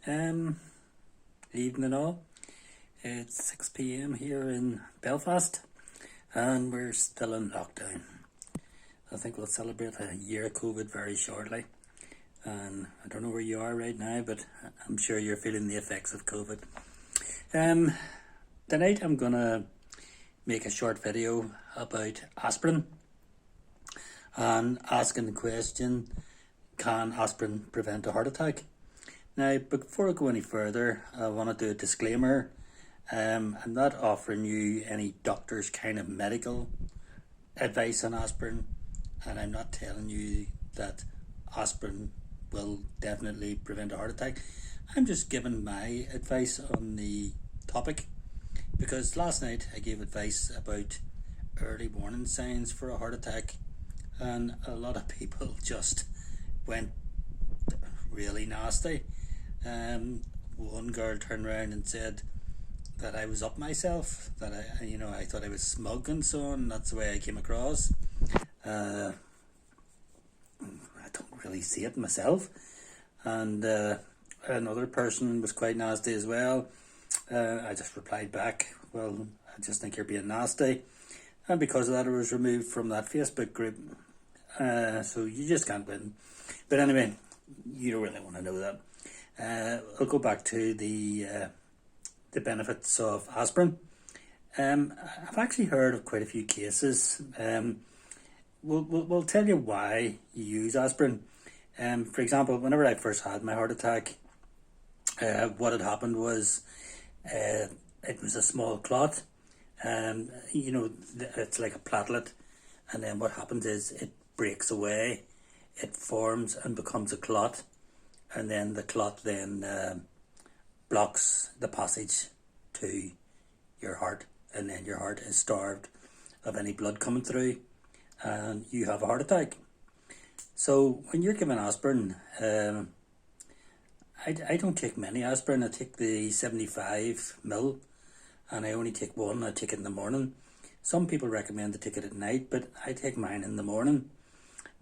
Um, Evening all. It's 6 p.m. here in Belfast, and we're still in lockdown. I think we'll celebrate a year of COVID very shortly. And I don't know where you are right now, but I'm sure you're feeling the effects of COVID. Um, Tonight I'm gonna make a short video about aspirin and asking the question, can aspirin prevent a heart attack? Now, before I go any further, I want to do a disclaimer. I'm not offering you any doctor's kind of medical advice on aspirin, and I'm not telling you that aspirin will definitely prevent a heart attack. I'm just giving my advice on the topic, because last night I gave advice about early warning signs for a heart attack, and a lot of people just went really nasty. One girl turned around and said that I was up myself, that I thought I was smug and so on. That's the way I came across. I don't really see it myself. And another person was quite nasty as well. I just replied back, well, I just think you're being nasty. And because of that, I was removed from that Facebook group. So you just can't win. But anyway, you don't really want to know that. I'll go back to the benefits of aspirin. I've actually heard of quite a few cases. We'll tell you why you use aspirin. For example, whenever I first had my heart attack, what had happened was it was a small clot. It's like a platelet, and then what happens is it breaks away, it forms and becomes a clot, and then the clot then blocks the passage to your heart, and then your heart is starved of any blood coming through, and you have a heart attack. So when you're given aspirin, I don't take many aspirin. I take the 75ml, and I only take one. I take it in the morning. Some people recommend to take it at night, but I take mine in the morning.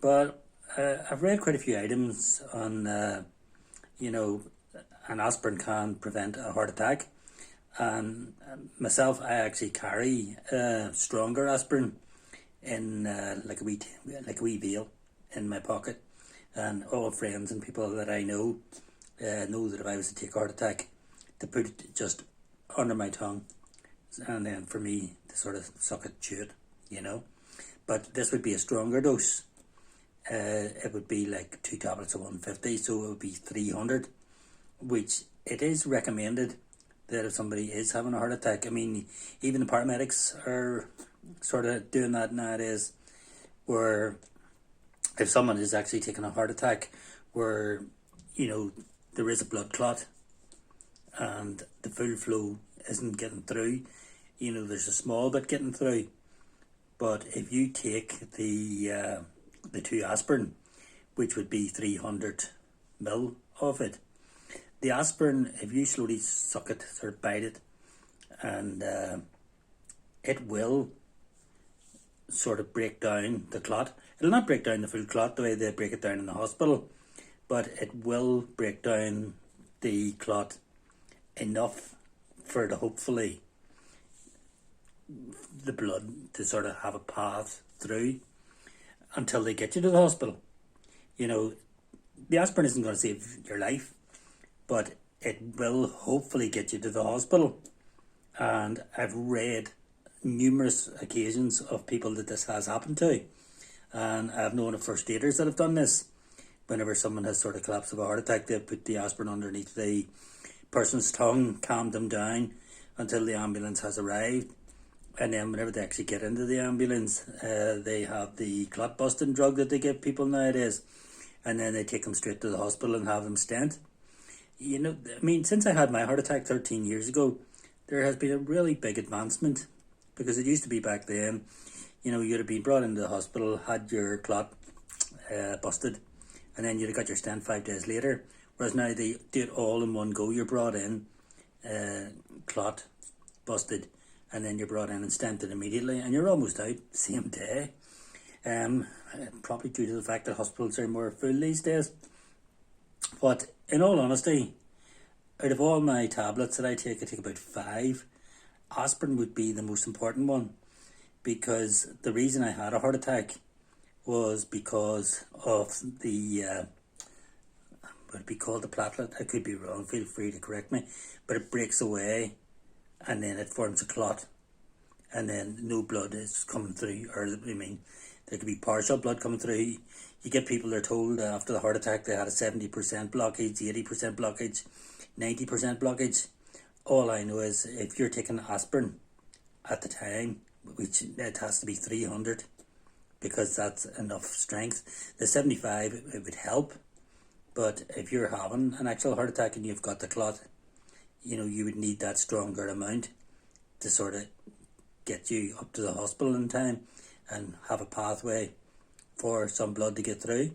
But I've read quite a few items on an aspirin can prevent a heart attack. And myself, I actually carry stronger aspirin in like a wee vial in my pocket. And all friends and people that I know that if I was to take a heart attack, to put it just under my tongue, and then for me to sort of suck it, chew it, But this would be a stronger dose. It would be like 2 tablets of 150, so it would be 300, which it is recommended that if somebody is having a heart attack, I mean, even the paramedics are sort of doing that nowadays, where if someone is actually taking a heart attack, where, there is a blood clot and the full flow isn't getting through, there's a small bit getting through. But if you take the 2 aspirin, which would be 300ml of it, the aspirin, if you slowly suck it, sort of bite it, and it will sort of break down the clot. It'll not break down the full clot the way they break it down in the hospital, but it will break down the clot enough for hopefully the blood to sort of have a path through until they get you to the hospital. The aspirin isn't going to save your life, but it will hopefully get you to the hospital. And I've read numerous occasions of people that this has happened to, and I've known of first aiders that have done this. Whenever someone has sort of collapsed of a heart attack, they put the aspirin underneath the person's tongue, calm them down until the ambulance has arrived, and then whenever they actually get into the ambulance, they have the clot busting drug that they give people nowadays, and then they take them straight to the hospital and have them stent. Since I had my heart attack 13 years ago, there has been a really big advancement, because it used to be back then, you'd have been brought into the hospital, had your clot busted, and then you'd have got your stent 5 days later. Whereas now they do it all in one go. You're brought in, clot busted, and then you're brought in and stented immediately, and you're almost out the same day. Probably due to the fact that hospitals are more full these days. But in all honesty, out of all my tablets that I take about 5. Aspirin would be the most important one, because the reason I had a heart attack was because of the would it be called the platelet? I could be wrong, feel free to correct me, but it breaks away and then it forms a clot, and then no blood is coming through, or I mean, there could be partial blood coming through. You get people that are told after the heart attack they had a 70% blockage, 80% blockage, 90% blockage. All I know is if you're taking aspirin at the time, which it has to be 300, because that's enough strength. The 75, it would help, but if you're having an actual heart attack and you've got the clot, you would need that stronger amount to sort of get you up to the hospital in time and have a pathway for some blood to get through.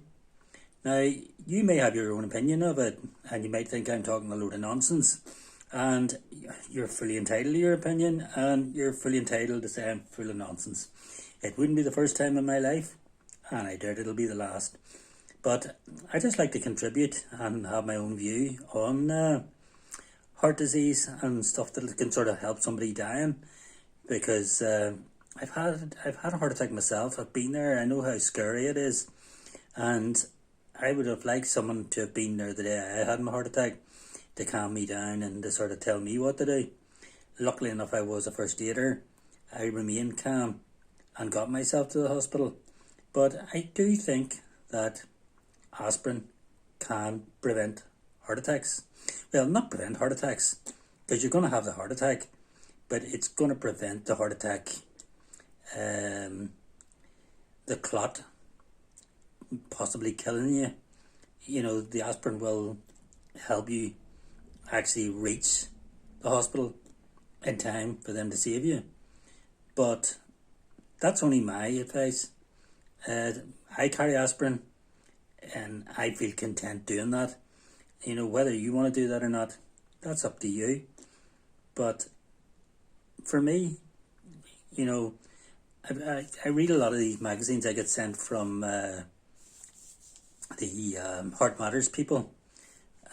Now, you may have your own opinion of it, and you might think I'm talking a load of nonsense, and you're fully entitled to your opinion, and you're fully entitled to say I'm full of nonsense. It wouldn't be the first time in my life, and I doubt it'll be the last. But I just like to contribute and have my own view on heart disease and stuff that can sort of help somebody dying, because I've had a heart attack myself. I've been there. I know how scary it is, and I would have liked someone to have been there the day I had my heart attack to calm me down and to sort of tell me what to do. Luckily enough, I was a first aider. I remained calm and got myself to the hospital. But I do think that aspirin can prevent heart attacks. Well, not prevent heart attacks, because you're going to have the heart attack, but it's going to prevent the heart attack, the clot possibly killing you. The aspirin will help you actually reach the hospital in time for them to save you. But that's only my advice. I carry aspirin, and I feel content doing that. Whether you want to do that or not, that's up to you. But for me, I read a lot of these magazines I get sent from the Heart Matters people,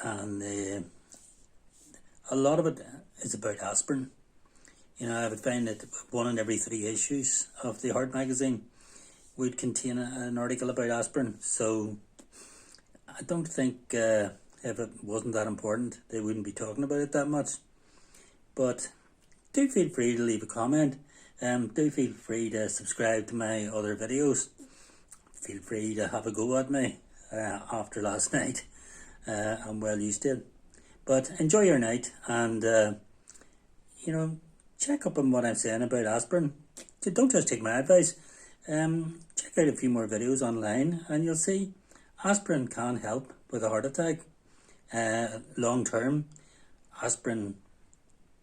and a lot of it is about aspirin. I would find that 1 in every 3 issues of the Heart magazine would contain an article about aspirin. So I don't think if it wasn't that important, they wouldn't be talking about it that much. But do feel free to leave a comment. Do feel free to subscribe to my other videos. Feel free to have a go at me after last night. I'm well used to it. But enjoy your night, and check up on what I'm saying about aspirin. Don't just take my advice. Check out a few more videos online, and you'll see aspirin can help with a heart attack. Long term, aspirin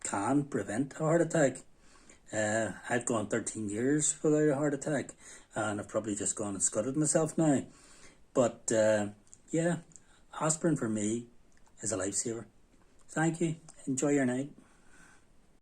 can prevent a heart attack. I've gone 13 years without a heart attack, and I've probably just gone and scudded myself now. But yeah, aspirin for me is a lifesaver. Thank you. Enjoy your night.